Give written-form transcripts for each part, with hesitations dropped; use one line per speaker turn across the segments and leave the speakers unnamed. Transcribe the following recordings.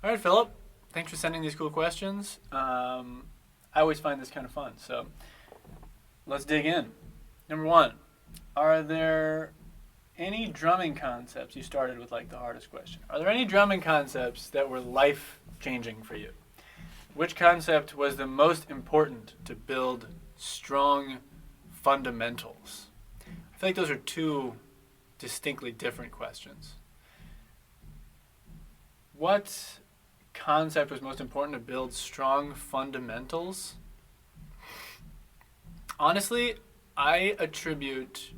All right, Philip. Thanks for sending these cool questions. I always find this kind of fun. So let's dig in. Number one, are there any drumming concepts? You started with like the hardest question. Are there any drumming concepts that were life changing for you? Which concept was the most important to build strong fundamentals? I feel like those are two distinctly different questions. What concept was most important to build strong fundamentals? Honestly, I attribute.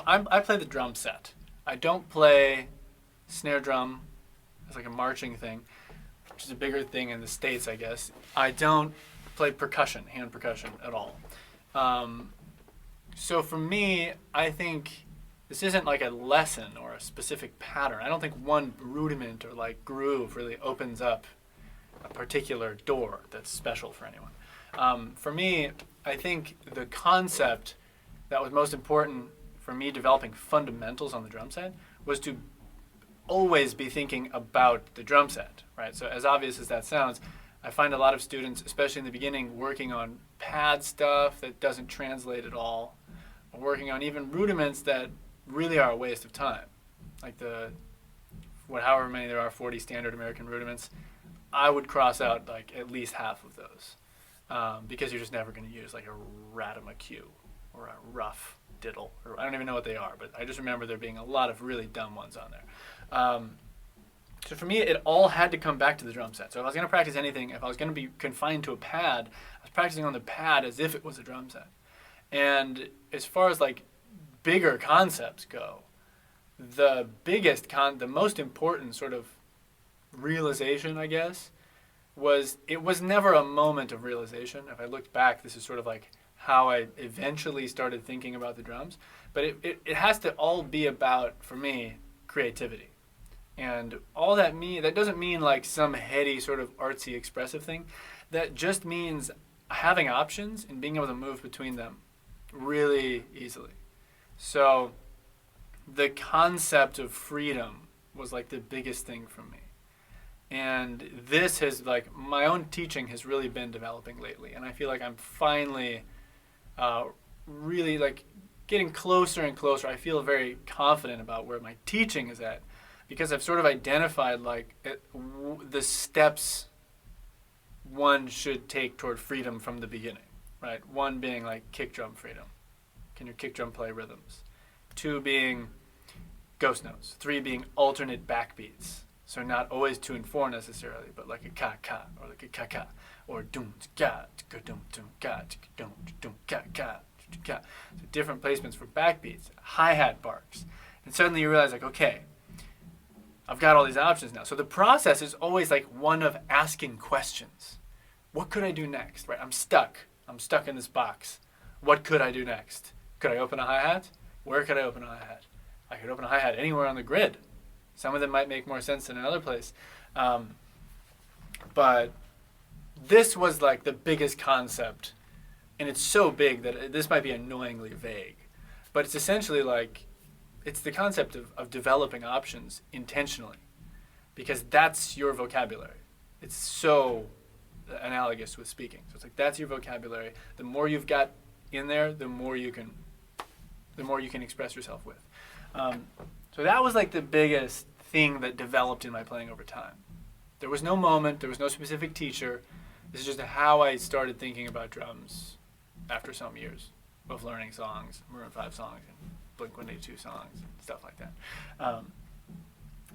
I play the drum set. I don't play snare drum as like a marching thing, which is a bigger thing in the States, I guess. I don't play percussion, hand percussion at all. So for me, I think this isn't like a lesson or a specific pattern. I don't think one rudiment or like groove really opens up a particular door that's special for anyone. For me, I think the concept that was most important for me developing fundamentals on the drum set was to always be thinking about the drum set, right? So as obvious as that sounds, I find a lot of students, especially in the beginning, working on pad stuff that doesn't translate at all, or working on even rudiments that really are a waste of time. Like however many there are, 40 standard American rudiments, I would cross out like at least half of those because you're just never going to use like a Radama or a rough diddle, or I don't even know what they are, but I just remember there being a lot of really dumb ones on there. So for me, it all had to come back to the drum set. So if I was going to practice anything, if I was going to be confined to a pad, I was practicing on the pad as if it was a drum set. And as far as like bigger concepts go, the most important sort of realization, I guess, it was never a moment of realization. If I looked back, this is sort of like how I eventually started thinking about the drums. But it has to all be about, for me, creativity. And all that doesn't mean like some heady sort of artsy expressive thing. That just means having options and being able to move between them really easily. So the concept of freedom was like the biggest thing for me. And this has like, my own teaching has really been developing lately. And I feel like I'm finally really like getting closer and closer. I feel very confident about where my teaching is at because I've sort of identified like the steps one should take toward freedom from the beginning, right? One being like kick drum freedom. Can your kick drum play rhythms? 2 being ghost notes. 3 being alternate backbeats. So not always 2 and 4 necessarily, but like a ka-ka or like a ka-ka or doom-ka, doom-ka, doom-ka, ka. So different placements for backbeats, hi-hat barks. And suddenly you realize like, okay, I've got all these options now. So the process is always like one of asking questions. What could I do next, right? I'm stuck in this box. What could I do next? Could I open a hi-hat? Where could I open a hi-hat? I could open a hi-hat anywhere on the grid. Some of them might make more sense in another place. But this was like the biggest concept. And it's so big that this might be annoyingly vague. But it's essentially like, it's the concept of developing options intentionally. Because that's your vocabulary. It's so analogous with speaking. So it's like, that's your vocabulary. The more you've got in there, the more you can express yourself with. So that was like the biggest thing that developed in my playing over time. There was no moment, there was no specific teacher. This is just how I started thinking about drums after some years of learning songs, Maroon 5 songs, and Blink-182 songs, and stuff like that.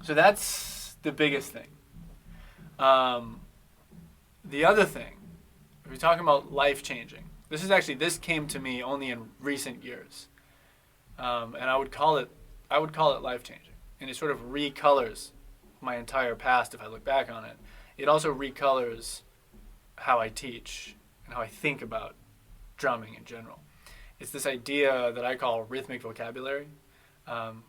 So that's the biggest thing. The other thing, if you're talking about life-changing, this came to me only in recent years. And I would call it life-changing. And it sort of recolors my entire past if I look back on it. It also recolors how I teach and how I think about drumming in general. It's this idea that I call rhythmic vocabulary. And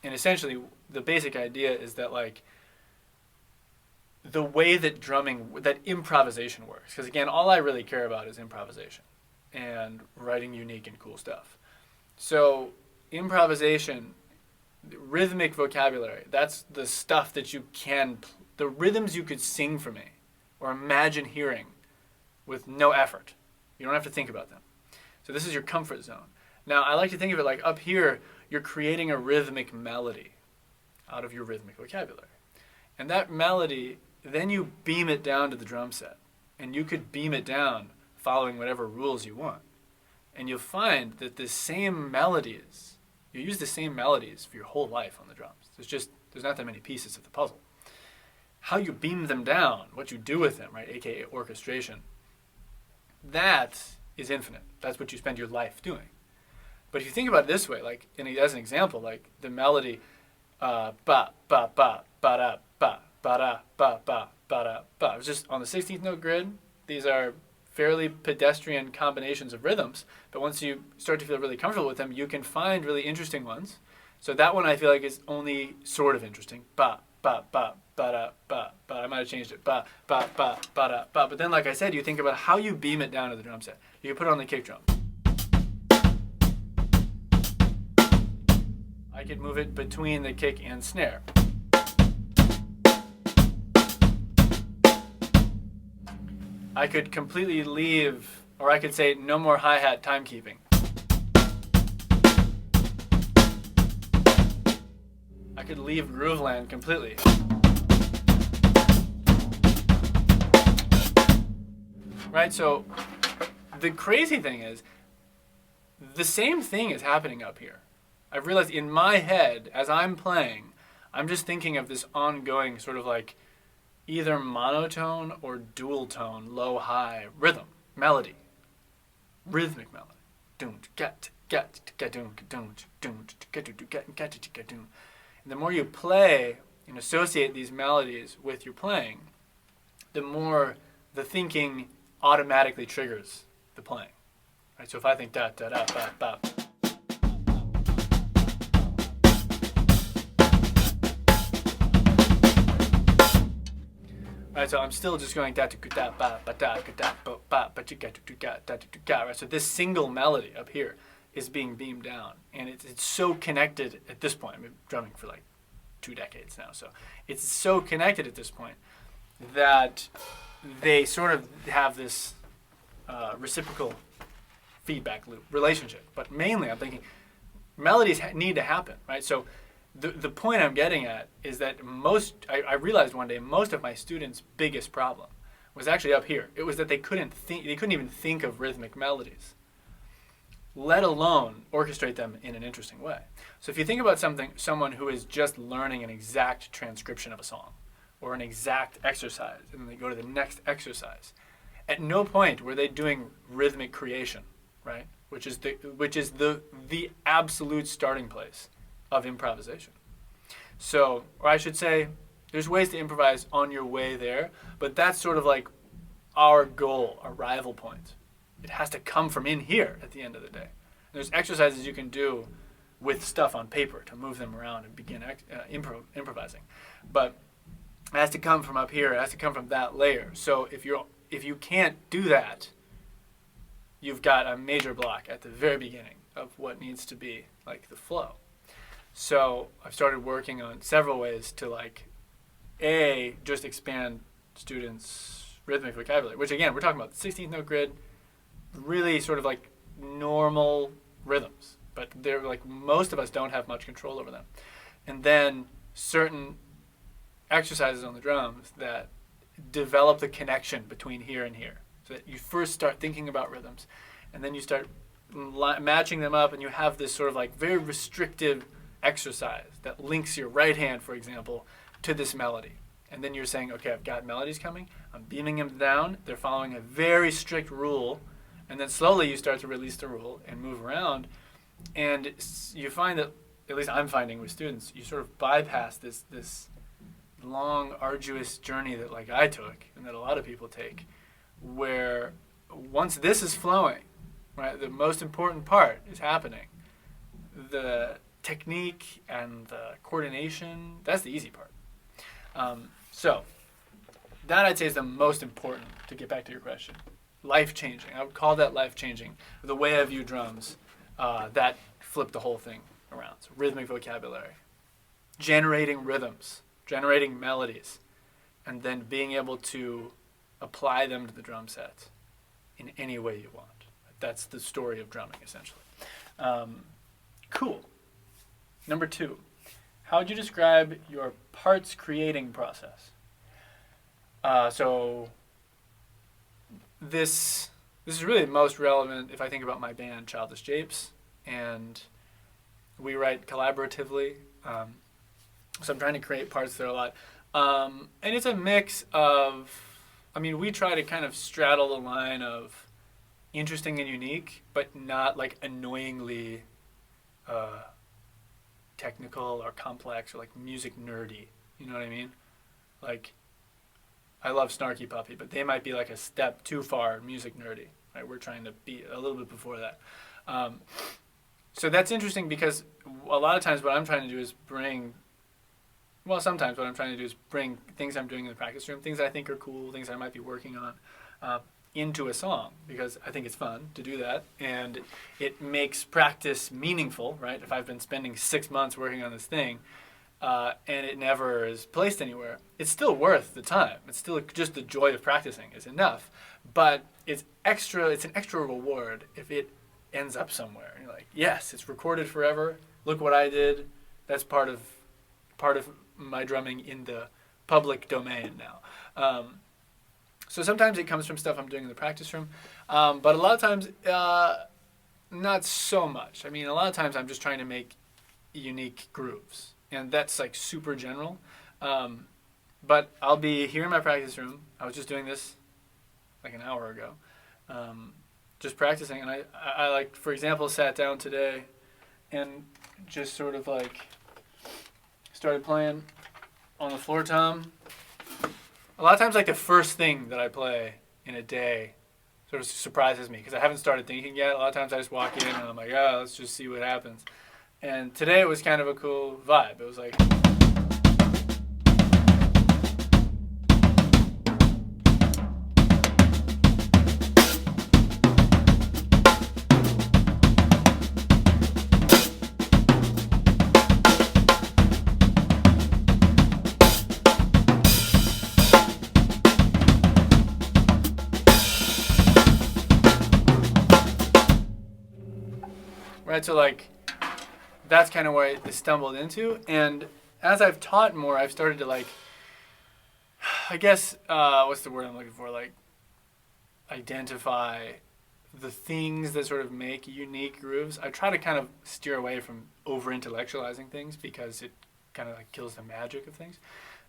essentially, the basic idea is that like the way that improvisation works. Because again, all I really care about is improvisation and writing unique and cool stuff. So improvisation rhythmic vocabulary. That's the stuff that you can, the rhythms you could sing for me or imagine hearing with no effort. You don't have to think about them. So this is your comfort zone. Now, I like to think of it like up here, you're creating a rhythmic melody out of your rhythmic vocabulary. And that melody, then you beam it down to the drum set. And you could beam it down following whatever rules you want. And you'll find that the same melodies, you use the same melodies for your whole life on the drums. There's not that many pieces of the puzzle. How you beam them down, what you do with them, right, aka orchestration, that is infinite. That's what you spend your life doing. But if you think about it this way, like as an example, like the melody ba ba ba ba da ba da ba ba da ba. It's just on the 16th note grid. These are fairly pedestrian combinations of rhythms, but once you start to feel really comfortable with them, you can find really interesting ones. So that one I feel like is only sort of interesting. Ba ba ba ba da ba ba. I might have changed it. Ba ba ba ba da ba. But then, like I said, you think about how you beam it down to the drum set. You can put it on the kick drum. I could move it between the kick and snare. I could completely leave, or I could say no more hi-hat timekeeping. I could leave Grooveland completely. Right, so the crazy thing is, the same thing is happening up here. I've realized in my head, as I'm playing, I'm just thinking of this ongoing sort of like either monotone or dual tone, low-high rhythm, melody, rhythmic melody. And the more you play and associate these melodies with your playing, the more the thinking automatically triggers the playing. Right? So if I think da da da ba ba. Right, so I'm still just going da da ba ba da da ba ba ba da da da. Right, so this single melody up here is being beamed down, and it's so connected at this point. I've been drumming for like 2 decades now, so it's so connected at this point that they sort of have this reciprocal feedback loop relationship. But mainly, I'm thinking melodies need to happen, right? So the point I'm getting at is that I realized one day most of my students' biggest problem was actually up here. It was that they couldn't even think of rhythmic melodies, let alone orchestrate them in an interesting way. So if you think about someone who is just learning an exact transcription of a song or an exact exercise, and then they go to the next exercise, at no point were they doing rhythmic creation, right? Which is the absolute starting place of improvisation. So, or I should say, there's ways to improvise on your way there, but that's sort of like our goal, our arrival point. It has to come from in here at the end of the day. There's exercises you can do with stuff on paper to move them around and begin improvising. But it has to come from up here. It has to come from that layer. So if you can't do that, you've got a major block at the very beginning of what needs to be like the flow. So I've started working on several ways to just expand students' rhythmic vocabulary, which again, we're talking about the 16th note grid, really sort of like normal rhythms, but they're like most of us don't have much control over them. And then certain exercises on the drums that develop the connection between here and here. So that you first start thinking about rhythms, and then you start matching them up, and you have this sort of like very restrictive exercise that links your right hand, for example, to this melody. And then you're saying, okay, I've got melodies coming, I'm beaming them down, they're following a very strict rule, and then slowly you start to release the rule and move around, and you find that, at least I'm finding with students, you sort of bypass this long, arduous journey that like I took, and that a lot of people take, where once this is flowing, right, the most important part is happening. The technique and the coordination, that's the easy part. So that I'd say is the most important, to get back to your question. Life-changing. I would call that life-changing. The way I view drums, that flipped the whole thing around. So rhythmic vocabulary. generating rhythms, generating melodies, and then being able to apply them to the drum set in any way you want. That's the story of drumming, essentially. Cool. Number 2, how would you describe your parts creating process? So this is really most relevant if I think about my band, Childish Japes, and we write collaboratively. So I'm trying to create parts that are a lot. And it's a mix of, we try to kind of straddle the line of interesting and unique, but not like annoyingly technical or complex or like music nerdy. You know what I mean? Like, I love Snarky Puppy, but they might be like a step too far music nerdy. Right? We're trying to be a little bit before that. So that's interesting because a lot of times what I'm trying to do is sometimes what I'm trying to do is bring things I'm doing in the practice room, things I think are cool, things I might be working on, into a song, because I think it's fun to do that, and it makes practice meaningful, right? If I've been spending 6 months working on this thing, and it never is placed anywhere, it's still worth the time. It's still just the joy of practicing is enough, but it's an extra reward if it ends up somewhere. You're like, yes, it's recorded forever. Look what I did. That's part of my drumming in the public domain now. So sometimes it comes from stuff I'm doing in the practice room, but a lot of times not so much. A lot of times I'm just trying to make unique grooves, and that's like super general. But I'll be here in my practice room. I was just doing this like an hour ago, just practicing, and I like, for example, sat down today and just sort of like started playing on the floor tom. A lot of times, like, the first thing that I play in a day sort of surprises me because I haven't started thinking yet. A lot of times I just walk in and I'm like, let's just see what happens. And today it was kind of a cool vibe. It was like... Right, so like that's kind of where I stumbled into, and as I've taught more, I've started to like, I guess, what's the word I'm looking for? Like, identify the things that sort of make unique grooves. I try to kind of steer away from over-intellectualizing things because it kind of like kills the magic of things.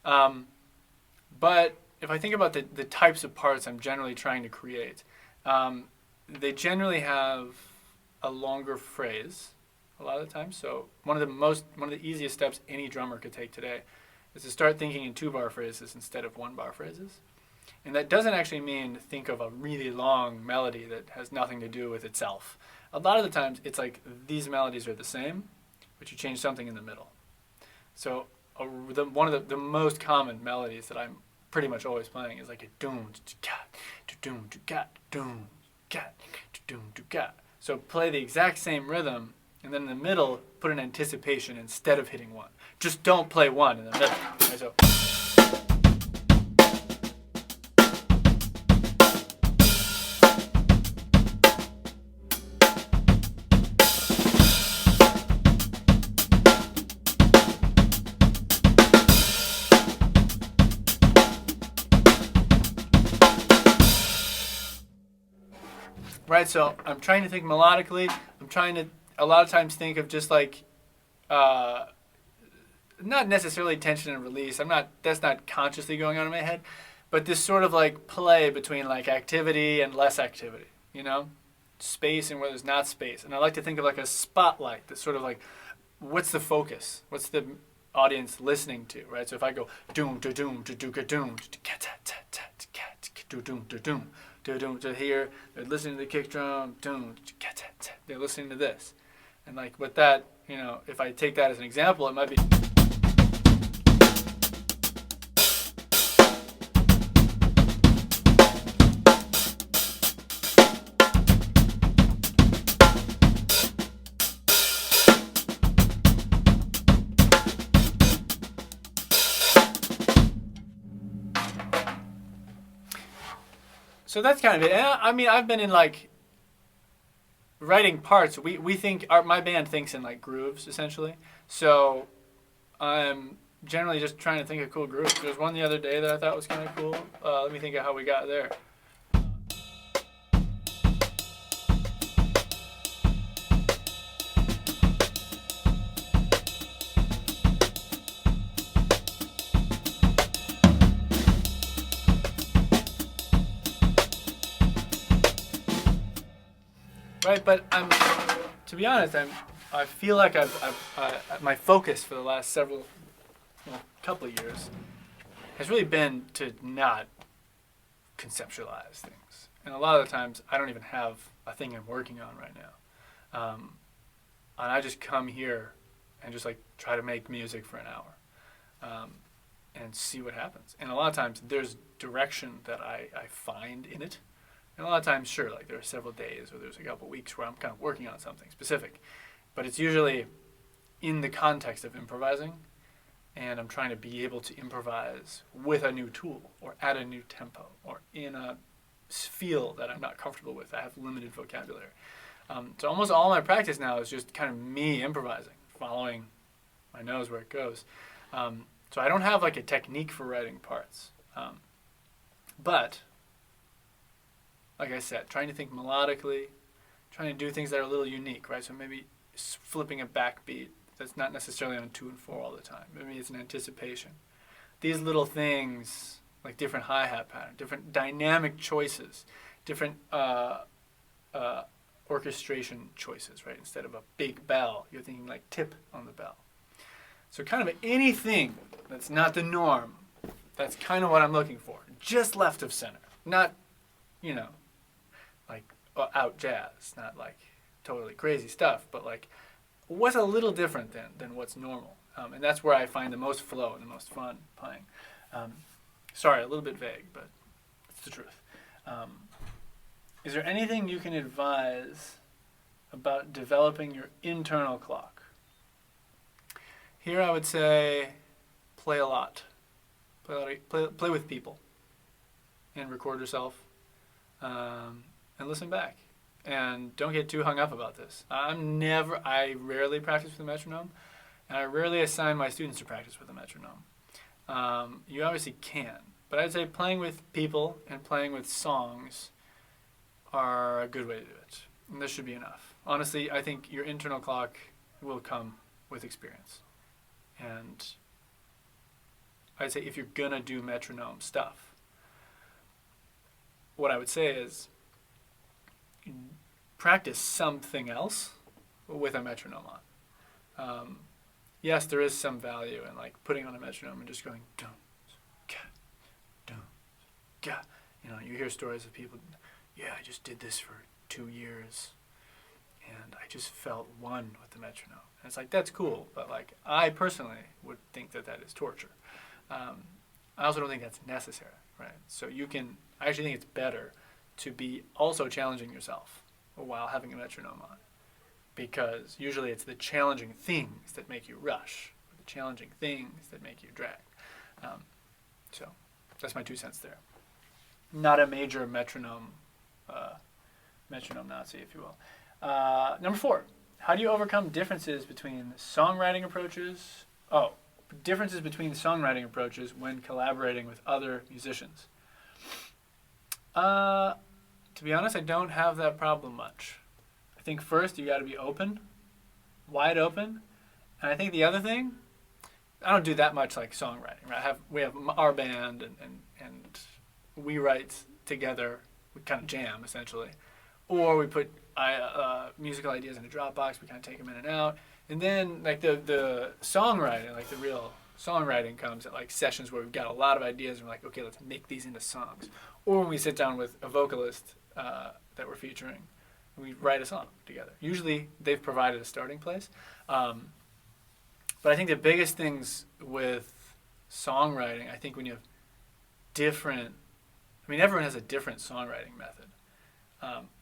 But if I think about the types of parts I'm generally trying to create, they generally have a longer phrase a lot of the time. So one of the easiest steps any drummer could take today is to start thinking in 2-bar phrases instead of 1-bar phrases. And that doesn't actually mean think of a really long melody that has nothing to do with itself. A lot of the times it's like these melodies are the same, but you change something in the middle. So one of the most common melodies that I'm pretty much always playing is like a doom cat, doom cat, doom cat, doom cat. So play the exact same rhythm, and then in the middle, put an anticipation instead of hitting 1. Just don't play 1 in the middle. Okay, so. Right, so I'm trying to think melodically. I'm trying to, a lot of times, think of just like, not necessarily tension and release. That's not consciously going on in my head, but this sort of like play between like activity and less activity, space and where there's not space. And I like to think of like a spotlight that's sort of like, what's the focus? What's the audience listening to, right? So if I go doom to doom to doom to doom to doom to doom to here, they're listening to the kick drum, they're listening to this. And like with that, if I take that as an example, it might be... So that's kind of it. And I mean, I've been in like writing parts. We think my band thinks in like grooves essentially. So I'm generally just trying to think of cool grooves. There's one the other day that I thought was kind of cool. Let me think of how we got there. Right, but to be honest, I feel like my focus for the last couple of years has really been to not conceptualize things. And a lot of the times, I don't even have a thing I'm working on right now. And I just come here and just like try to make music for an hour and see what happens. And a lot of times, there's direction that I find in it. And a lot of times, sure, like there are several days or there's a couple weeks where I'm kind of working on something specific. But it's usually in the context of improvising, and I'm trying to be able to improvise with a new tool or at a new tempo or in a feel that I'm not comfortable with. I have limited vocabulary. So almost all my practice now is just kind of me improvising, following my nose where it goes. So I don't have like a technique for writing parts. But like I said, trying to think melodically, trying to do things that are a little unique, right? So maybe flipping a backbeat that's not necessarily on 2 and 4 all the time. Maybe it's an anticipation. These little things, like different hi-hat patterns, different dynamic choices, different orchestration choices, right? Instead of a big bell, you're thinking like tip on the bell. So kind of anything that's not the norm, that's kind of what I'm looking for. Just left of center. Not, like out jazz, not like totally crazy stuff, but like what's a little different than what's normal. And that's where I find the most flow and the most fun playing. Sorry, a little bit vague, but it's the truth. Is there anything you can advise about developing your internal clock? Here I would say play a lot. Play with people and record yourself. And listen back. And don't get too hung up about this. I rarely practice with a metronome, and I rarely assign my students to practice with a metronome. You obviously can, but I'd say playing with people and playing with songs are a good way to do it. And this should be enough. Honestly, I think your internal clock will come with experience. And I'd say if you're gonna do metronome stuff, what I would say is practice something else with a metronome on. Yes, there is some value in like putting on a metronome and just going dum, ga, dum, ga. You hear stories of people, I just did this for 2 years and I just felt one with the metronome. And it's like, that's cool, but like I personally would think that is torture. I also don't think that's necessary, right? So I actually think it's better to be also challenging yourself while having a metronome on, because usually it's the challenging things that make you rush, or the challenging things that make you drag. So that's my 2 cents there. Not a major metronome Nazi, if you will. Number 4, how do you overcome differences between songwriting approaches? Differences between songwriting approaches when collaborating with other musicians. To be honest, I don't have that problem much. I think first you got to be open, wide open, and I think the other thing, I don't do that much like songwriting. Right? We have our band and we write together. We kind of jam essentially, or we put musical ideas in a Dropbox. We kind of take them in and out, and then like the songwriting, like the real songwriting, comes at like sessions where we've got a lot of ideas and we're like, okay, let's make these into songs. Or when we sit down with a vocalist that we're featuring, we write a song together. Usually they've provided a starting place. But I think the biggest things with songwriting, I think when you have everyone has a different songwriting method.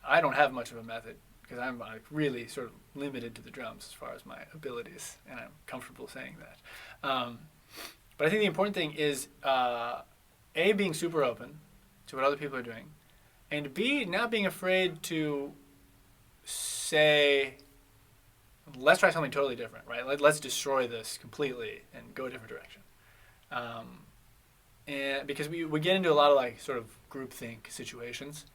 I don't have much of a method because I'm like really sort of limited to the drums as far as my abilities, and I'm comfortable saying that. But I think the important thing is being super open to what other people are doing, And B, not being afraid to say, let's try something totally different, right? Let's destroy this completely and go a different direction. And because we get into a lot of like sort of groupthink situations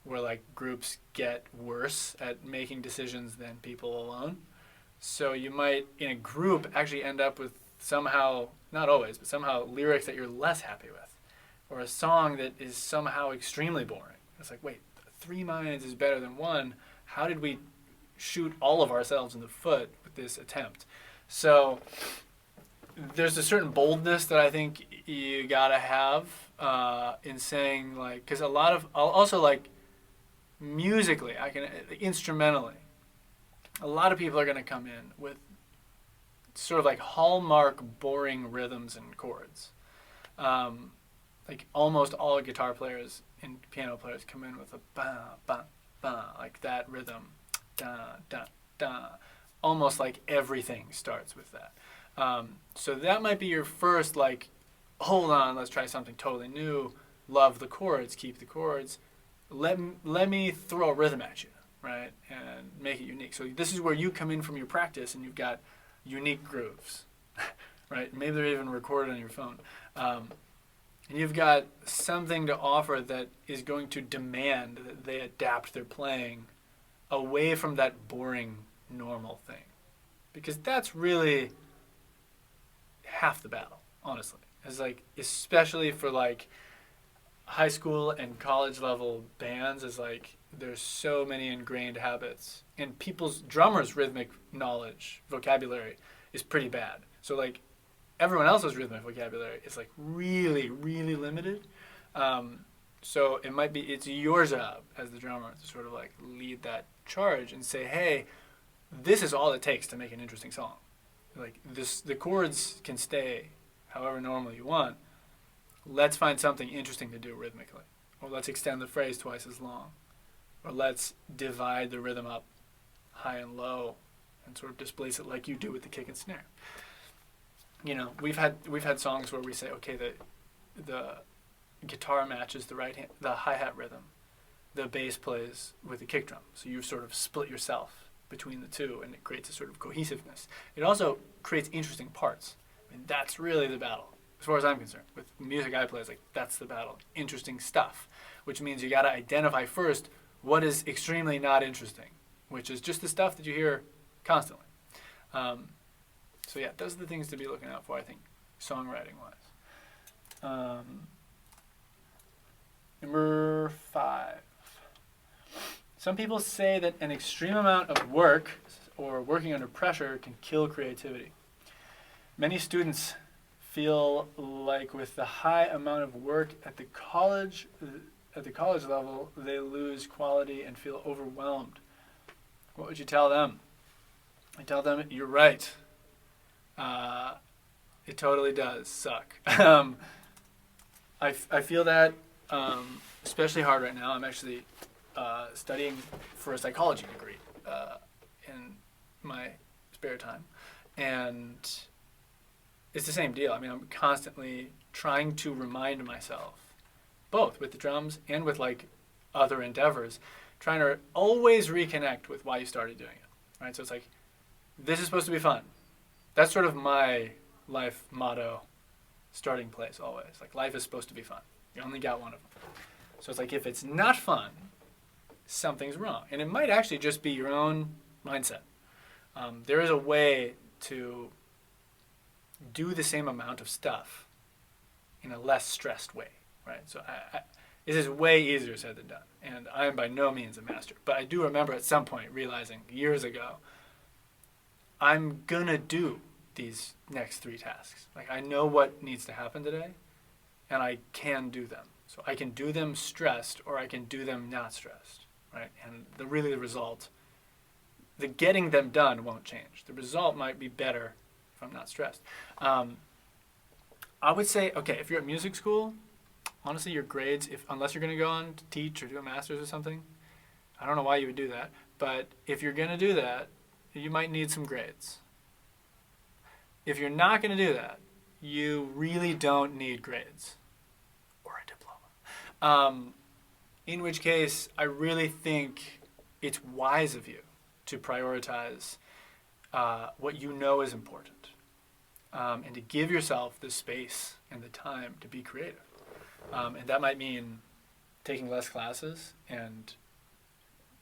where like groups get worse at making decisions than people alone. So you might, in a group, actually end up with somehow, not always, but somehow lyrics that you're less happy with, or a song that is somehow extremely boring. It's like, wait, 3 minds is better than 1. How did we shoot all of ourselves in the foot with this attempt? So there's a certain boldness that I think you gotta have in saying, like, because a lot of, also like musically, instrumentally, a lot of people are gonna come in with sort of like hallmark boring rhythms and chords. Like almost all guitar players and piano players come in with a ba ba ba, like that rhythm, da da da. Almost like everything starts with that. So that might be your first, like, hold on, let's try something totally new. Love the chords, keep the chords. Let me throw a rhythm at you, right, and make it unique. So this is where you come in from your practice, and you've got unique grooves, right? Maybe they're even recorded on your phone. And you've got something to offer that is going to demand that they adapt their playing away from that boring normal thing. Because that's really half the battle, honestly. It's like, especially for like high school and college level bands, is like there's so many ingrained habits, and drummers' rhythmic knowledge, vocabulary is pretty bad. So like everyone else's rhythmic vocabulary is like really, really limited. So it's your job as the drummer to sort of like lead that charge and say, hey, this is all it takes to make an interesting song. Like the chords can stay however normal you want. Let's find something interesting to do rhythmically. Or let's extend the phrase twice as long. Or let's divide the rhythm up high and low and sort of displace it like you do with the kick and snare. You know, we've had songs where we say, okay, the guitar matches the hi-hat rhythm. The bass plays with the kick drum. So you sort of split yourself between the two, and it creates a sort of cohesiveness. It also creates interesting parts. I mean, that's really the battle, as far as I'm concerned. With music I play, it's like, that's the battle. Interesting stuff, which means you got to identify first what is extremely not interesting, which is just the stuff that you hear constantly. So yeah, those are the things to be looking out for, I think, songwriting-wise. Number 5. Some people say that an extreme amount of work or working under pressure can kill creativity. Many students feel like with the high amount of work at the college level, they lose quality and feel overwhelmed. What would you tell them? I tell them, you're right. It totally does suck. I feel that especially hard right now. I'm actually studying for a psychology degree in my spare time. And it's the same deal. I mean, I'm constantly trying to remind myself, both with the drums and with like other endeavors, trying to always reconnect with why you started doing it, right? So it's like, this is supposed to be fun. That's sort of my life motto, starting place always. Like, life is supposed to be fun. You only got one of them. So it's like, if it's not fun, something's wrong. And it might actually just be your own mindset. There is a way to do the same amount of stuff in a less stressed way, right? So this is way easier said than done. And I am by no means a master. But I do remember at some point realizing years ago, I'm going to do these next 3 tasks. Like, I know what needs to happen today, and I can do them. So I can do them stressed, or I can do them not stressed, right? And the result, the getting them done won't change. The result might be better if I'm not stressed. I would say, okay, if you're at music school, honestly, your grades, unless you're going to go on to teach or do a master's or something, I don't know why you would do that, but if you're going to do that, you might need some grades. If you're not going to do that, you really don't need grades or a diploma. In which case, I really think it's wise of you to prioritize what you know is important, and to give yourself the space and the time to be creative. And that might mean taking less classes and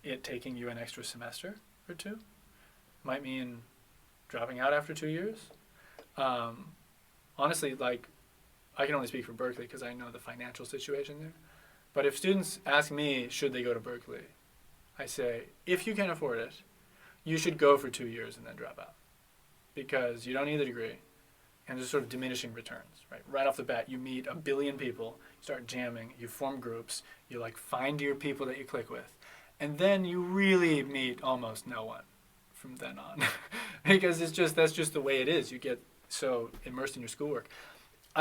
it taking you an extra semester or two. Might mean dropping out after 2 years. Honestly, like, I can only speak for Berkeley because I know the financial situation there. But if students ask me, should they go to Berkeley, I say, if you can afford it, you should go for 2 years and then drop out. Because you don't need the degree, and there's sort of diminishing returns, right? Right off the bat, you meet a billion people, you start jamming, you form groups, you like find your people that you click with, and then you really meet almost no one from then on. Because that's just the way it is. You get so immersed in your schoolwork.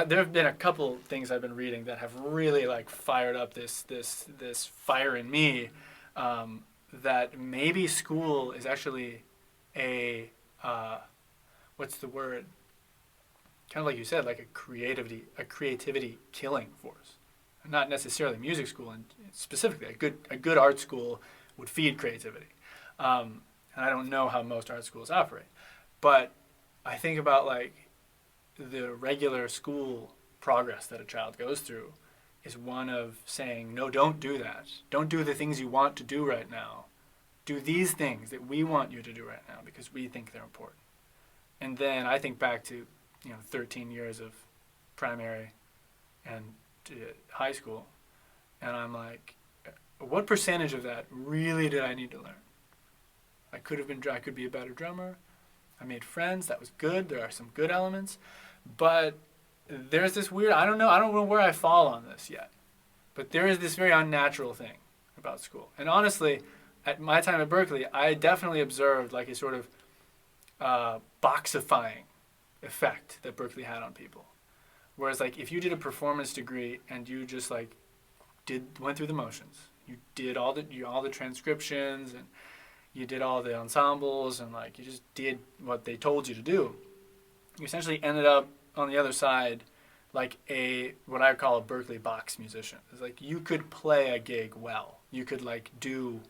There have been a couple things I've been reading that have really like fired up this fire in me, that maybe school is actually a what's the word? Kind of like you said, like a creativity killing force. Not necessarily music school, and specifically a good art school would feed creativity. And I don't know how most art schools operate, but I think about like the regular school progress that a child goes through is one of saying, no, don't do that. Don't do the things you want to do right now. Do these things that we want you to do right now because we think they're important. And then I think back to 13 years of primary and high school, and I'm like, what percentage of that really did I need to learn? I could be a better drummer. I made friends. That was good. There are some good elements, but there's this weird, I don't know where I fall on this yet, but there is this very unnatural thing about school. And honestly, at my time at Berkeley, I definitely observed like a sort of boxifying effect that Berkeley had on people. Whereas like if you did a performance degree and you just like went through the motions, you did all the transcriptions and you did all the ensembles and like you just did what they told you to do, you essentially ended up on the other side like what I would call a Berkeley box musician. It's like you could play a gig well. You could like do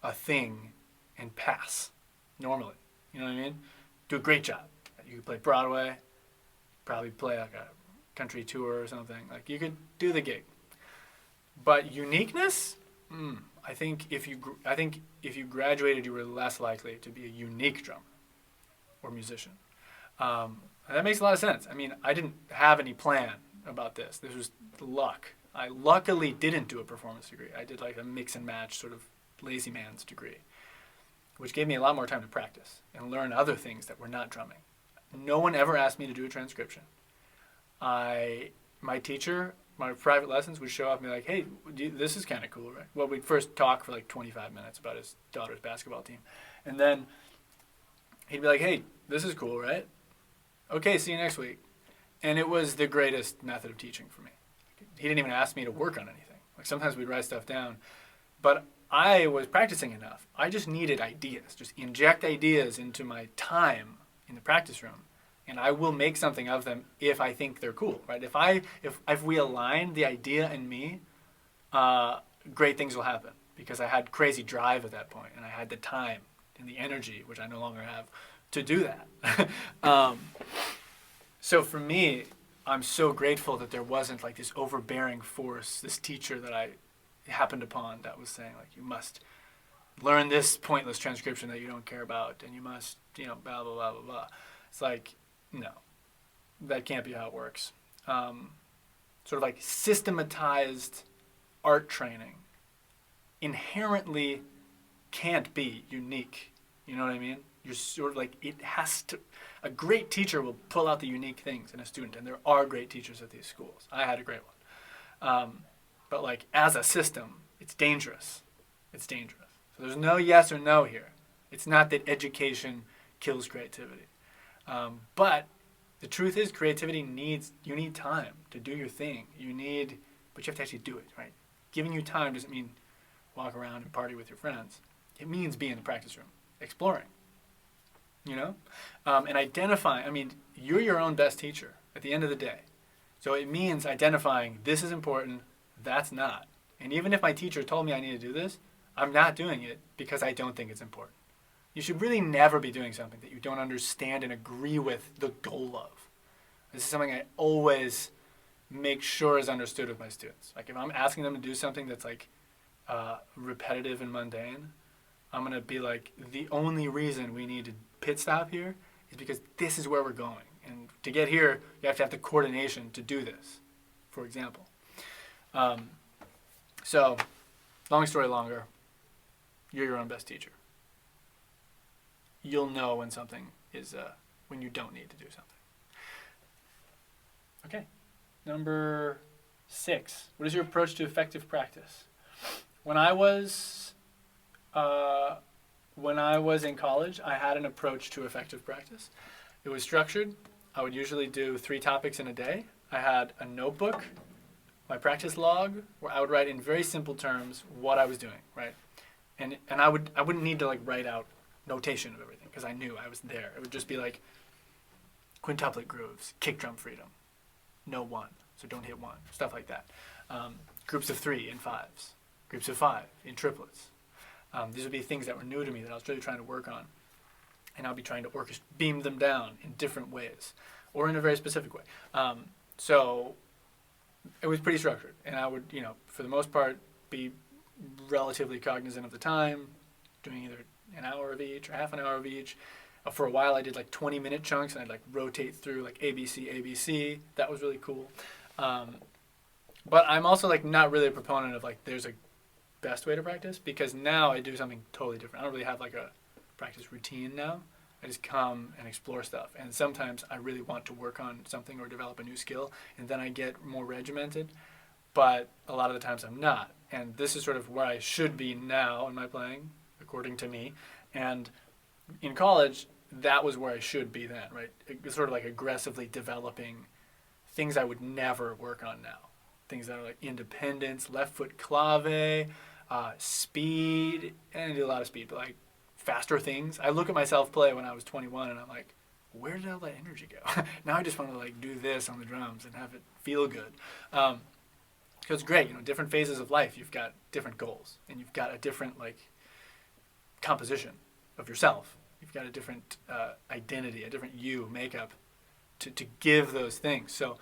a thing and pass normally. You know what I mean? Do a great job. You could play Broadway, probably play like a country tour or something. Like you could do the gig. But uniqueness? I think if you graduated, you were less likely to be a unique drummer or musician. That makes a lot of sense. I mean, I didn't have any plan about this. This was luck. I luckily didn't do a performance degree. I did like a mix and match sort of lazy man's degree, which gave me a lot more time to practice and learn other things that were not drumming. No one ever asked me to do a transcription. My teacher, my private lessons would show up and be like, hey, this is kind of cool, right? Well, we'd first talk for like 25 minutes about his daughter's basketball team. And then he'd be like, hey, this is cool, right? Okay, see you next week. And it was the greatest method of teaching for me. He didn't even ask me to work on anything. Like sometimes we'd write stuff down. But I was practicing enough. I just needed ideas. Just inject ideas into my time in the practice room, and I will make something of them if I think they're cool, right? If we align the idea and me, great things will happen because I had crazy drive at that point, and I had the time and the energy, which I no longer have, to do that. So for me, I'm so grateful that there wasn't like this overbearing force, this teacher that I happened upon that was saying like, you must learn this pointless transcription that you don't care about, and you must, blah, blah, blah, blah, blah. It's like, no, that can't be how it works. Sort of like systematized art training inherently can't be unique. You know what I mean? You're sort of like, it has to, a great teacher will pull out the unique things in a student, and there are great teachers at these schools. I had a great one. But like as a system, it's dangerous. It's dangerous. So there's no yes or no here. It's not that education kills creativity. But the truth is creativity you need time to do your thing. But you have to actually do it, right? Giving you time doesn't mean walk around and party with your friends. It means be in the practice room, exploring, and identifying. You're your own best teacher at the end of the day. So it means identifying this is important, that's not. And even if my teacher told me I need to do this, I'm not doing it because I don't think it's important. You should really never be doing something that you don't understand and agree with the goal of. This is something I always make sure is understood with my students. Like if I'm asking them to do something that's like repetitive and mundane, I'm going to be like, the only reason we need to pit stop here is because this is where we're going. And to get here, you have to have the coordination to do this, for example. So, long story longer, you're your own best teacher. You'll know when something is, when you don't need to do something. Okay, number 6. What is your approach to effective practice? When I was in college, I had an approach to effective practice. It was structured. I would usually do 3 topics in a day. I had a notebook, my practice log, where I would write in very simple terms what I was doing, right? And I wouldn't need to like write out notation of everything because I knew I was there. It would just be like quintuplet grooves, kick drum freedom, no 1, so don't hit 1, stuff like that. Groups of 3 in 5s, groups of 5 in triplets. These would be things that were new to me that I was really trying to work on. And I'll be trying to beam them down in different ways or in a very specific way. So it was pretty structured. And I would, for the most part, be relatively cognizant of the time, doing either an hour of each or half an hour of each. For a while, I did like 20-minute chunks, and I'd like rotate through like ABC, ABC. That was really cool. But I'm also like not really a proponent of like there's a best way to practice, because now I do something totally different. I don't really have like a practice routine now. I just come and explore stuff. And sometimes I really want to work on something or develop a new skill, and then I get more regimented. But a lot of the times I'm not. And this is sort of where I should be now in my playing, according to me. And in college, that was where I should be then, right? It was sort of like aggressively developing things I would never work on now. Things that are like independence, left foot clave, speed, and I do a lot of speed, but like faster things. I look at myself play when I was 21 and I'm like, where did all that energy go? Now I just want to like do this on the drums and have it feel good. So it's great, different phases of life, you've got different goals, and you've got a different like composition of yourself. You've got a different identity, a different you, makeup to give those things. So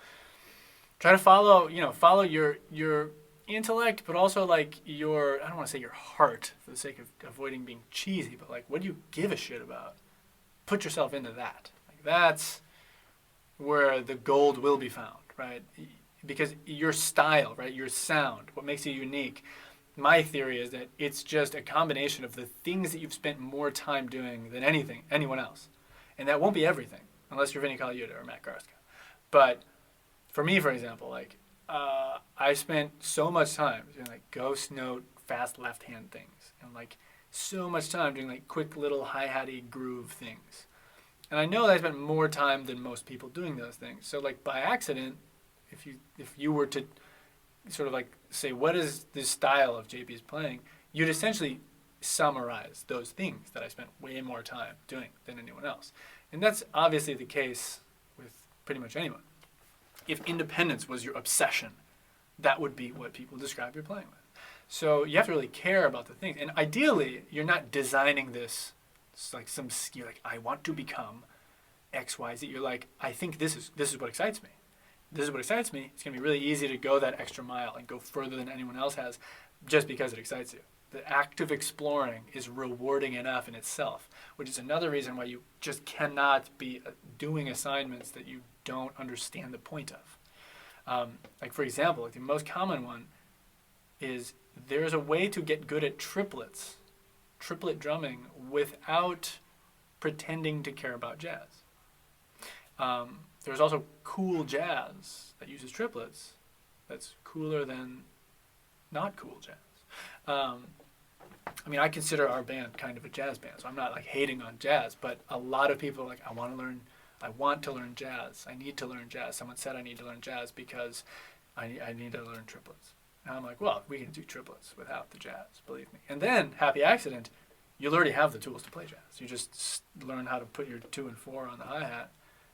try to follow your intellect, but also like your, I don't want to say your heart for the sake of avoiding being cheesy, but like what do you give a shit about? Put yourself into that. Like that's where the gold will be found, right? Because your style, right, your sound, what makes you unique, my theory is that it's just a combination of the things that you've spent more time doing than anyone else. And that won't be everything, unless you're Vinny Colaiuta or Matt Garska. But for me, for example, like I spent so much time doing like ghost note, fast left hand things, and like so much time doing like quick little hi-hatty groove things. And I know that I spent more time than most people doing those things. So like by accident, if you were to sort of like say, what is this style of JP's playing, you'd essentially summarize those things that I spent way more time doing than anyone else. And that's obviously the case with pretty much anyone. If independence was your obsession, that would be what people describe you're playing with. So you have to really care about the things. And ideally, you're not designing this like you're like, I want to become X, Y, Z. You're like, I think this is what excites me. This is what excites me. It's going to be really easy to go that extra mile and go further than anyone else has just because it excites you. The act of exploring is rewarding enough in itself, which is another reason why you just cannot be doing assignments that you don't understand the point of. Like for example, like the most common one is there's a way to get good at triplet drumming without pretending to care about jazz. There's also cool jazz that uses triplets that's cooler than not cool jazz. I mean, I consider our band kind of a jazz band, so I'm not like hating on jazz, but a lot of people are like, I want to learn jazz. I need to learn jazz. Someone said I need to learn jazz because I need to learn triplets. And I'm like, well, we can do triplets without the jazz, believe me. And then, happy accident, you'll already have the tools to play jazz. You just learn how to put your 2 and 4 on the hi-hat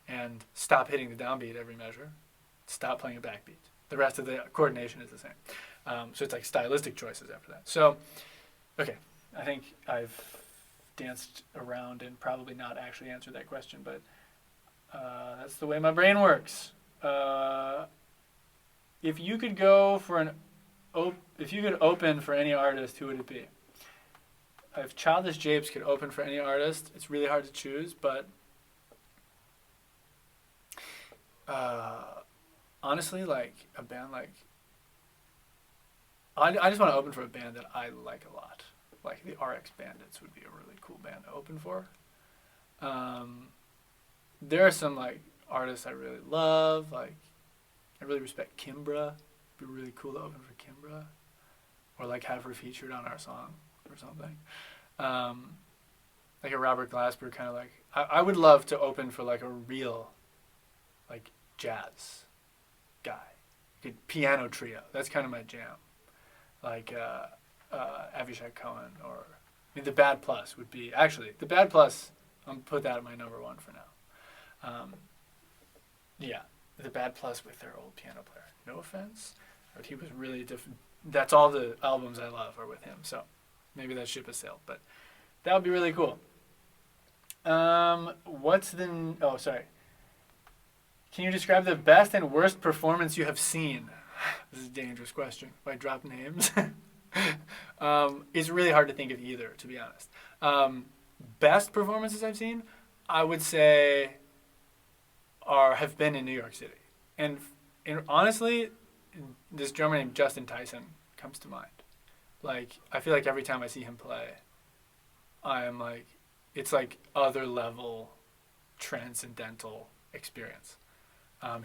and stop hitting the downbeat every measure. Stop playing a backbeat. The rest of the coordination is the same. So it's like stylistic choices after that. So, okay, I think I've danced around and probably not actually answered that question, but that's the way my brain works. If you could go for if you could open for any artist, who would it be? If Childish Japes could open for any artist, it's really hard to choose, but honestly, like a band like I just want to open for a band that I like a lot. Like the RX Bandits would be a really cool band to open for. There are some like artists I really love. Like I really respect Kimbra. It'd be really cool to open for Kimbra, or like have her featured on our song or something. Like a Robert Glasper kind of like. I would love to open for like a real, like jazz guy, like a piano trio. That's kind of my jam. Like Avishai Cohen, or I mean the Bad Plus would be actually the Bad Plus. I'm gonna put that at my number one for now. Yeah, the Bad Plus with their old piano player. No offense, but he was really different. That's all the albums I love are with him. So maybe that ship has sailed, but that would be really cool. What's the? Oh, sorry. Can you describe the best and worst performance you have seen? This is a dangerous question. If I drop names, it's really hard to think of either, to be honest. Best performances I've seen, I would say, have been in New York City, and honestly, this drummer named Justin Tyson comes to mind. Like I feel like every time I see him play, I am like, it's like other level, transcendental experience.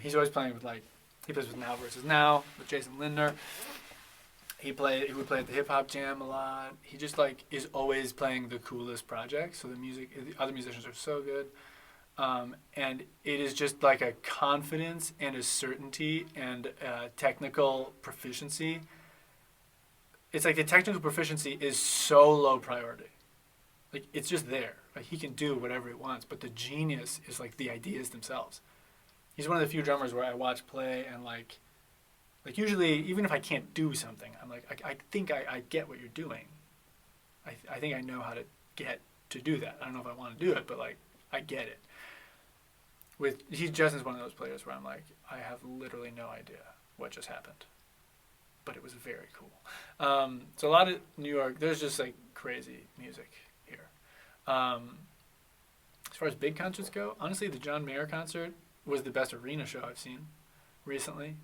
He's always playing with like. He plays with Now versus Now with Jason Lindner. He would play at the Hip Hop Jam a lot. He just like is always playing the coolest projects. So the other musicians are so good, and it is just like a confidence and a certainty and technical proficiency. It's like the technical proficiency is so low priority, like it's just there. Like he can do whatever he wants, but the genius is like the ideas themselves. He's one of the few drummers where I watch play and like usually even if I can't do something, I'm like I think I get what you're doing. I think I know how to get to do that. I don't know if I want to do it, but like I get it. Justin's one of those players where I'm like I have literally no idea what just happened, but it was very cool. So a lot of New York, there's just like crazy music here. As far as big concerts go, honestly, the John Mayer concert was the best arena show I've seen recently.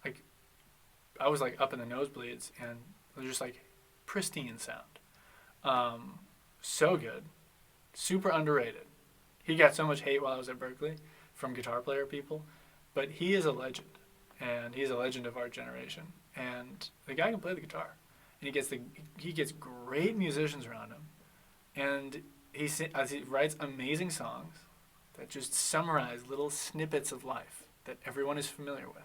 Like, I was like up in the nosebleeds, and it was just like pristine sound. So good, super underrated. He got so much hate while I was at Berkeley from guitar player people, but he is a legend, and he's a legend of our generation. And the guy can play the guitar, and he gets great musicians around him, and he writes amazing songs that just summarize little snippets of life that everyone is familiar with.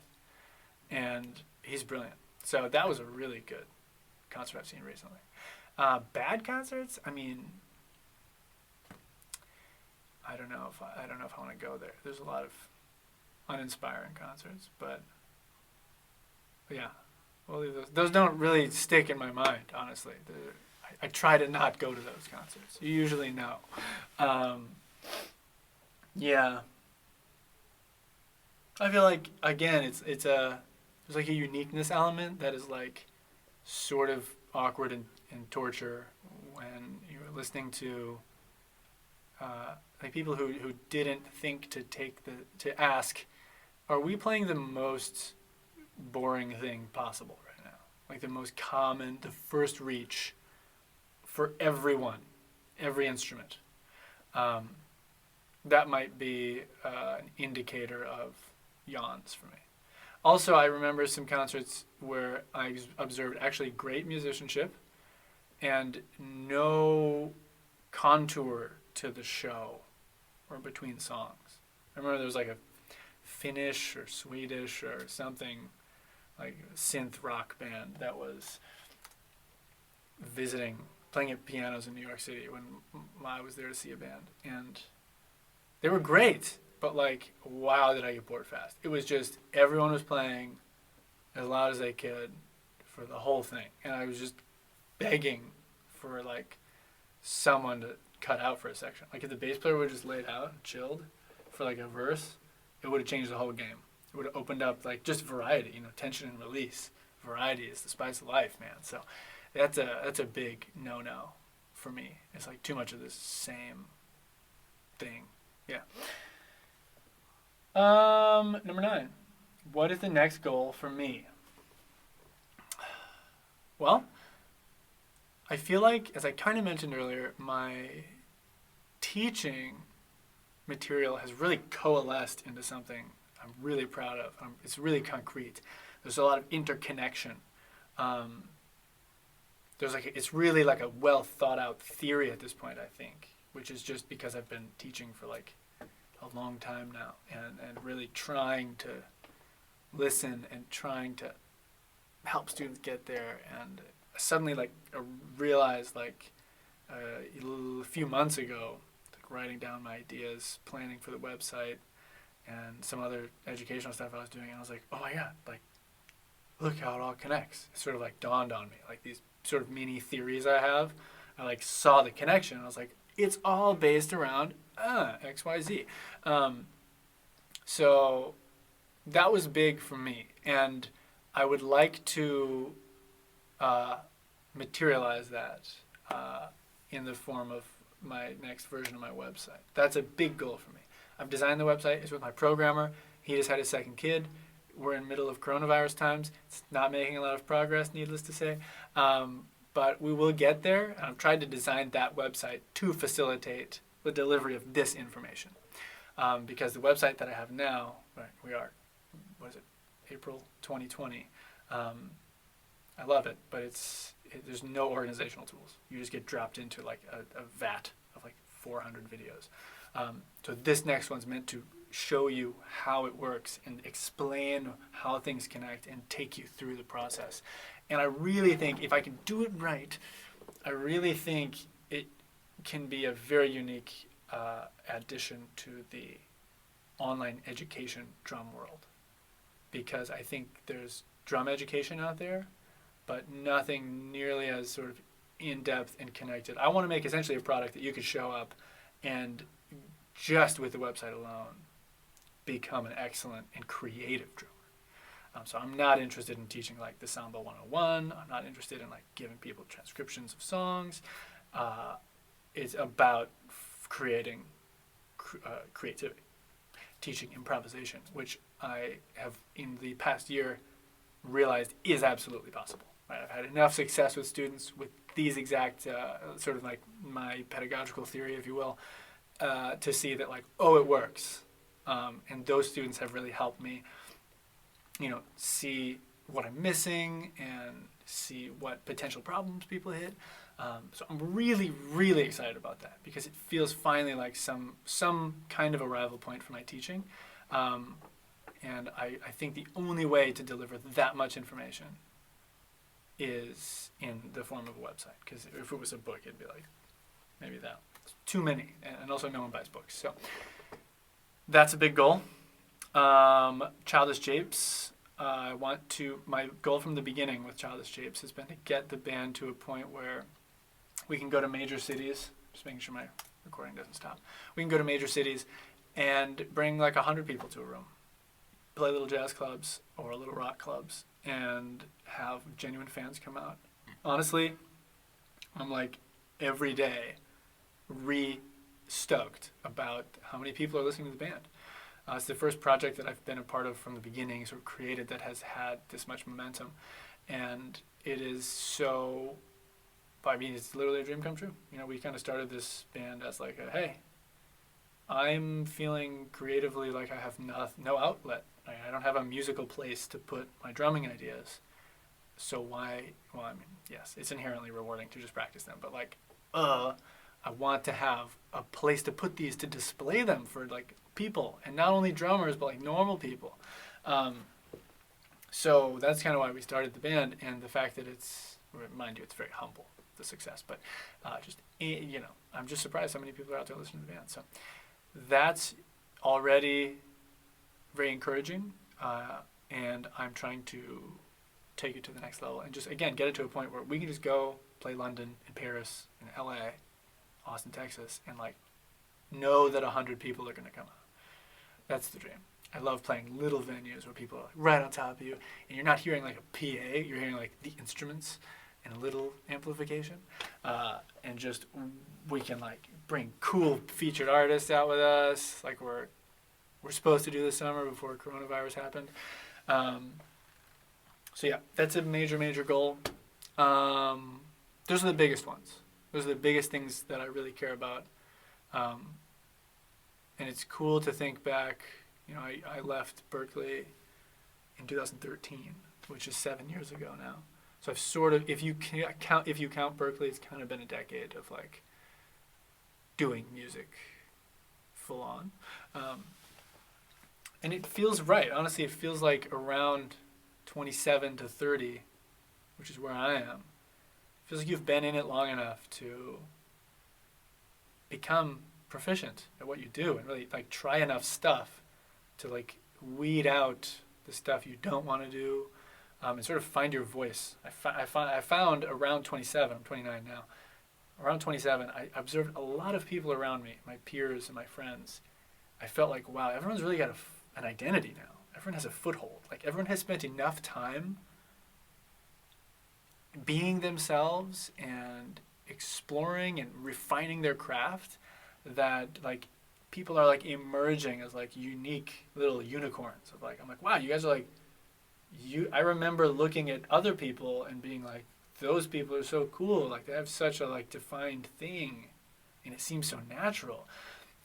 And he's brilliant. So that was a really good concert I've seen recently. Bad concerts, I mean, I don't know if I want to go there. There's a lot of uninspiring concerts, but yeah, well, those don't really stick in my mind, honestly. I try to not go to those concerts. You usually know. Yeah. I feel like again there's like a uniqueness element that is like sort of awkward and torture when you're listening to like people who didn't think to ask, are we playing the most boring thing possible right now? Like the most common, the first reach for everyone, every instrument. That might be an indicator of yawns for me. Also, I remember some concerts where I observed actually great musicianship and no contour to the show or between songs. I remember there was like a Finnish or Swedish or something, like a synth rock band that was playing at pianos in New York City when I was there to see a band. And they were great, but like, wow, did I get bored fast. It was just, everyone was playing as loud as they could for the whole thing, and I was just begging for like someone to cut out for a section. Like if the bass player would have just laid out and chilled for like a verse, it would have changed the whole game. It would have opened up like just variety, tension and release. Variety is the spice of life, man. So that's a big no-no for me. It's like too much of this same thing. Yeah. Number 9. What is the next goal for me? Well, I feel like, as I kind of mentioned earlier, my teaching material has really coalesced into something I'm really proud of. It's really concrete. There's a lot of interconnection. It's really like a well thought out theory at this point, I think, which is just because I've been teaching for like a long time now and really trying to listen and trying to help students get there. And suddenly I realized a few months ago, writing down my ideas, planning for the website, and some other educational stuff I was doing, and I was like, oh my God, look how it all connects. It sort of dawned on me, these sort of mini theories I have. I saw the connection, and I was like, it's all based around X, Y, Z. So that was big for me, and I would like to materialize that in the form of my next version of my website. That's a big goal for me. I've designed the website. It's with my programmer. He just had his second kid. We're in the middle of coronavirus times. It's not making a lot of progress, needless to say. But we will get there. And I've tried to design that website to facilitate the delivery of this information. Because the website that I have now, April 2020. I love it, but there's no organizational tools. You just get dropped into a vat of 400 videos. So this next one's meant to show you how it works and explain how things connect and take you through the process. And I really think if I can do it right, I really think it can be a very unique addition to the online education drum world. Because I think there's drum education out there, but nothing nearly as sort of in-depth and connected. I want to make essentially a product that you could show up and just with the website alone become an excellent and creative drummer. So I'm not interested in teaching the Samba 101. I'm not interested in giving people transcriptions of songs. It's about creating creativity, teaching improvisation, which I have in the past year realized is absolutely possible. Right? I've had enough success with students with these exact sort of my pedagogical theory, if you will, to see that it works. And those students have really helped me, see what I'm missing and see what potential problems people hit. So I'm really, really excited about that because it feels finally like some kind of arrival point for my teaching. And I think the only way to deliver that much information is in the form of a website. Because if it was a book, it'd be maybe that. It's too many. And also no one buys books. So that's a big goal. Childish Japes. My goal from the beginning with Childish Japes has been to get the band to a point where we can go to major cities, just making sure my recording doesn't stop. We can go to major cities and bring 100 people to a room, play little jazz clubs or little rock clubs, and have genuine fans come out. Honestly, I'm every day stoked about how many people are listening to the band. It's the first project that I've been a part of from the beginning, sort of created, that has had this much momentum. And it is so, it's literally a dream come true. We kind of started this band as hey, I'm feeling creatively like I have no outlet. I don't have a musical place to put my drumming ideas. So why, yes, it's inherently rewarding to just practice them, but I want to have a place to put these, to display them for people, and not only drummers, but normal people. So that's kind of why we started the band, and the fact that mind you, it's very humble, the success, but I'm just surprised how many people are out there listening to the band. So that's already very encouraging, and I'm trying to take it to the next level and just, again, get it to a point where we can just go play London and Paris and LA, Austin, Texas, and like know that 100 people are going to come out. That's the dream. I love playing little venues where people are like right on top of you, and you're not hearing like a PA, you're hearing like the instruments and a little amplification, and just we can like bring cool featured artists out with us, like we're supposed to do this summer before coronavirus happened. So yeah, that's a major goal. Those are the biggest ones. Those are the biggest things that I really care about. And it's cool to think back. You know, I left Berkeley in 2013, which is 7 years ago now. So I've sort of, if you count Berkeley, it's kind of been a decade of like doing music full on. And it feels right. Honestly, it feels like around 27 to 30, which is where I am. It feels like you've been in it long enough to become proficient at what you do and really like try enough stuff to like weed out the stuff you don't want to do, and sort of find your voice. I found around 27, I'm 29 now, around 27, I observed a lot of people around me, my peers and my friends. I felt like, wow, everyone's really got an identity now. Everyone has a foothold. Like everyone has spent enough time being themselves and exploring and refining their craft that like people are like emerging as like unique little unicorns of like, I'm like, wow, you guys are like, I remember looking at other people and being like, those people are so cool. Like they have such a like defined thing and it seems so natural.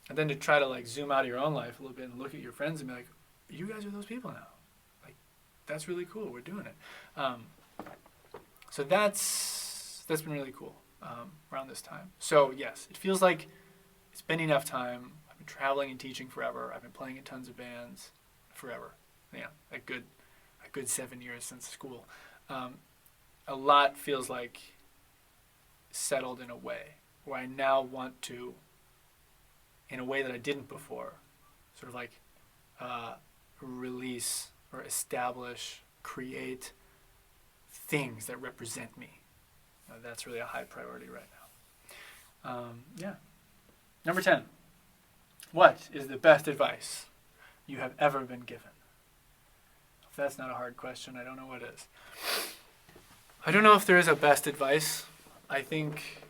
And then to try to like zoom out of your own life a little bit and look at your friends and be like, you guys are those people now. Like that's really cool. We're doing it. So that's been really cool around this time. So yes, it feels like it's been enough time. I've been traveling and teaching forever. I've been playing in tons of bands forever. Yeah, a good 7 years since school. A lot feels like settled in a way where I now want to, in a way that I didn't before, sort of like release or establish, create things that represent me. That's really a high priority right now. Yeah. Number 10. What is the best advice you have ever been given? If that's not a hard question, I don't know what is. I don't know if there is a best advice. I think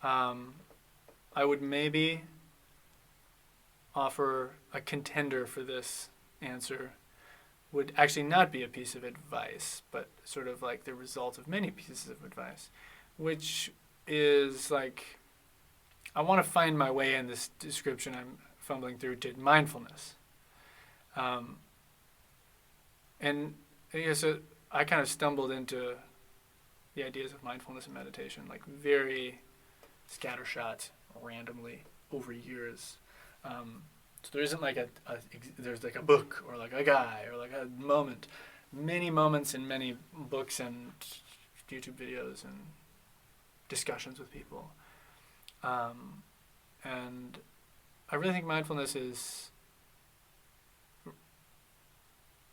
I would maybe offer a contender for this answer. Would actually not be a piece of advice, but sort of like the result of many pieces of advice, which is like, I want to find my way in this description I'm fumbling through to mindfulness. And I guess I kind of stumbled into the ideas of mindfulness and meditation, like very scattershot, randomly over years. So there isn't like there's like a book or like a guy or like a moment. Many moments in many books and YouTube videos and discussions with people. And I really think mindfulness is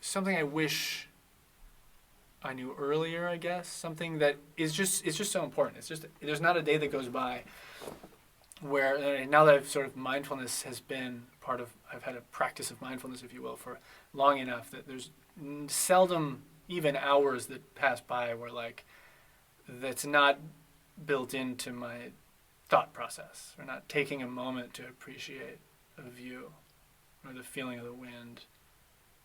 something I wish I knew earlier, I guess. Something that it's just so important. It's just, there's not a day that goes by where, now that I've sort of, mindfulness has been part of, I've had a practice of mindfulness, if you will, for long enough that there's seldom even hours that pass by where like, that's not built into my thought process, or not taking a moment to appreciate a view, or the feeling of the wind,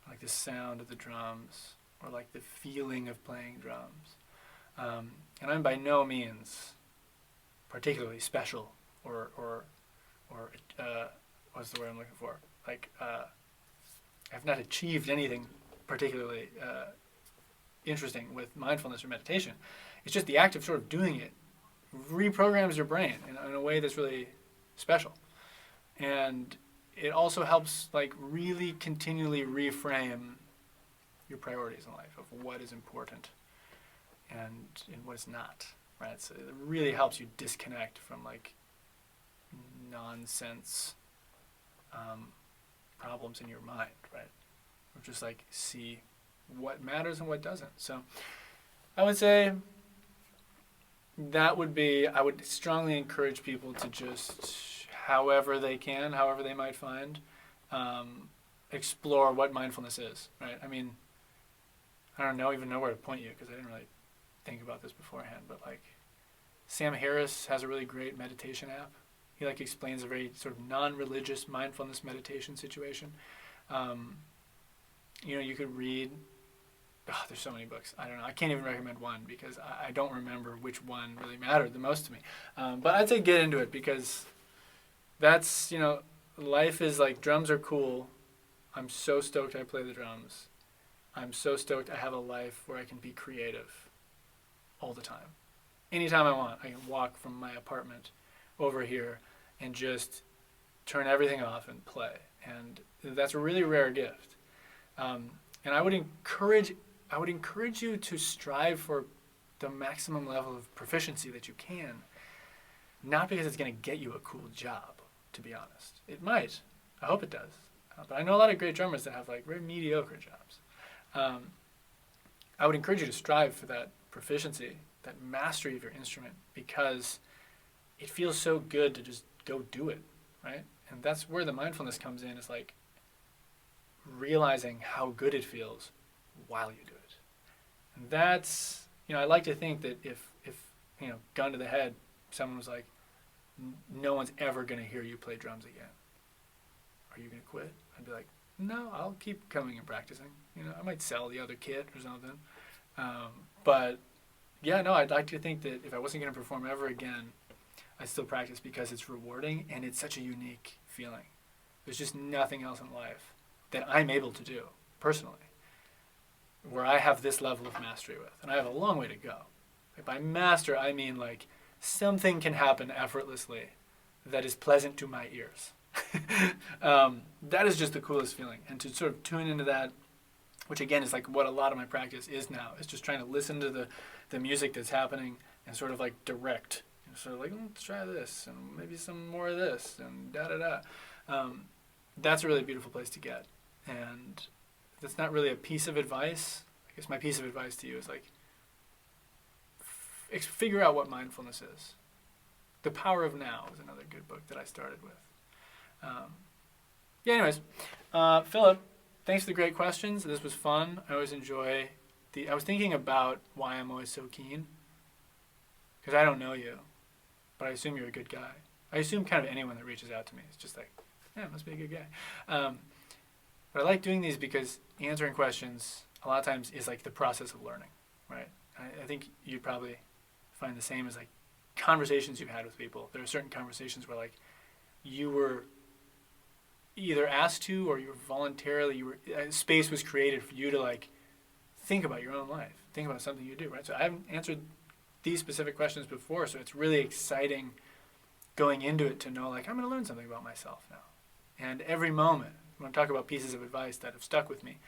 like the sound of the drums, or like the feeling of playing drums. And I'm by no means particularly special, or what's the word I'm looking for? Like, I've not achieved anything particularly interesting with mindfulness or meditation. It's just the act of sort of doing it reprograms your brain in a way that's really special. And it also helps like really continually reframe your priorities in life of what is important and what is not, right? So it really helps you disconnect from like nonsense problems in your mind, right? Or just like see what matters and what doesn't. So I would say that would be, I would strongly encourage people to just, however they can, however they might find, explore what mindfulness is, right? I mean, I don't even know where to point you because I didn't really think about this beforehand, but like Sam Harris has a really great meditation app. He like explains a very sort of non-religious mindfulness meditation situation. You could read, there's so many books. I don't know. I can't even recommend one because I don't remember which one really mattered the most to me. But I'd say get into it because that's, life is like, drums are cool. I'm so stoked I play the drums. I'm so stoked I have a life where I can be creative all the time. Anytime I want, I can walk from my apartment over here and just turn everything off and play. And that's a really rare gift. And I would encourage you to strive for the maximum level of proficiency that you can, not because it's going to get you a cool job, to be honest. It might. I hope it does. But I know a lot of great drummers that have like very mediocre jobs. I would encourage you to strive for that proficiency, that mastery of your instrument, because it feels so good to just go do it, right? And that's where the mindfulness comes in, is like realizing how good it feels while you do it. And that's, I like to think that if gun to the head, someone was like, no one's ever going to hear you play drums again, are you going to quit? I'd be like, no, I'll keep coming and practicing. I might sell the other kit or something. But yeah, no, I'd like to think that if I wasn't going to perform ever again, I'd still practice because it's rewarding and it's such a unique feeling. There's just nothing else in life that I'm able to do personally where I have this level of mastery with. And I have a long way to go. Like by master, I mean like something can happen effortlessly that is pleasant to my ears. That is just the coolest feeling. And to sort of tune into that, which again is like what a lot of my practice is now, is just trying to listen to the music that's happening and sort of like direct. Sort of like, let's try this and maybe some more of this and da-da-da. That's a really beautiful place to get. And that's not really a piece of advice. I guess my piece of advice to you is like, figure out what mindfulness is. The Power of Now is another good book that I started with. Anyways, Philip, thanks for the great questions. This was fun. I always enjoy I was thinking about why I'm always so keen. Because I don't know you, but I assume you're a good guy. I assume kind of anyone that reaches out to me is just like, yeah, must be a good guy. But I like doing these because answering questions a lot of times is like the process of learning, right? I think you'd probably find the same as like conversations you've had with people. There are certain conversations where like you were either asked to or you were voluntarily, space was created for you to like think about your own life, think about something you do, right? So I haven't answered these specific questions before, so it's really exciting going into it to know like I'm going to learn something about myself now. And every moment, when I talk about pieces of advice that have stuck with me,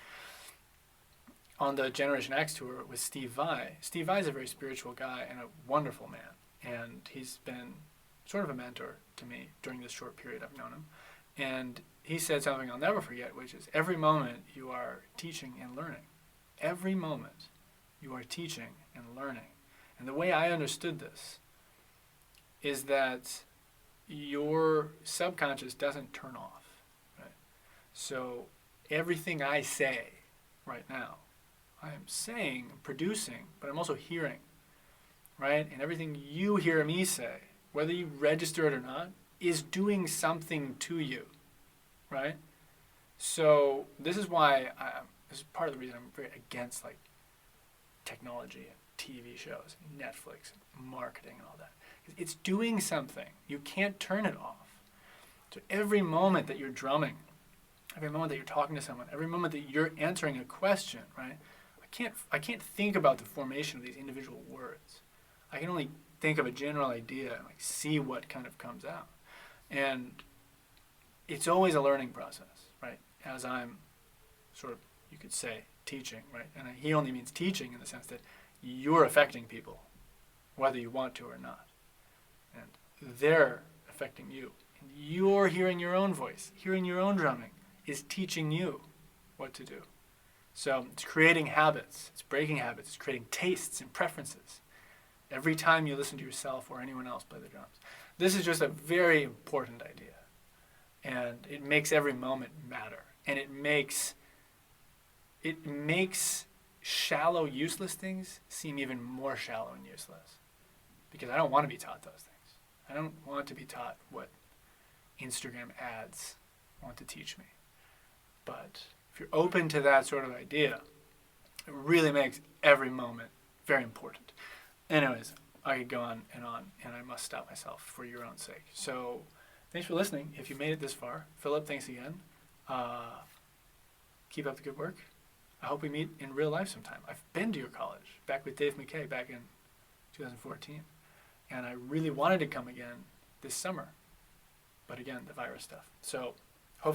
on the Generation X tour with Steve Vai is a very spiritual guy and a wonderful man. And he's been sort of a mentor to me during this short period I've known him. And he said something I'll never forget, which is every moment you are teaching and learning. Every moment you are teaching and learning. And the way I understood this is that your subconscious doesn't turn off. Right? So everything I say right now, I am saying, producing, but I'm also hearing. Right? And everything you hear me say, whether you register it or not, is doing something to you. Right? So this is why, this is part of the reason I'm very against like technology and TV shows, and Netflix, and marketing and all that. It's doing something. You can't turn it off. So every moment that you're drumming, every moment that you're talking to someone, every moment that you're answering a question, right? I can't think about the formation of these individual words. I can only think of a general idea and like see what kind of comes out. And it's always a learning process, right? As I'm sort of, you could say, teaching, right? And he only means teaching in the sense that you're affecting people, whether you want to or not. And they're affecting you. And you're hearing your own voice, hearing your own drumming is teaching you what to do. So it's creating habits, it's breaking habits, it's creating tastes and preferences. Every time you listen to yourself or anyone else play the drums. This is just a very important idea. And it makes every moment matter. And it makes shallow, useless things seem even more shallow and useless. Because I don't want to be taught those things. I don't want to be taught what Instagram ads want to teach me. But if you're open to that sort of idea, it really makes every moment very important. Anyways, I could go on, and I must stop myself for your own sake. So, thanks for listening. If you made it this far, Philip, thanks again. Keep up the good work. I hope we meet in real life sometime. I've been to your college, back with Dave McKay back in 2014. And I really wanted to come again this summer. But again, the virus stuff. So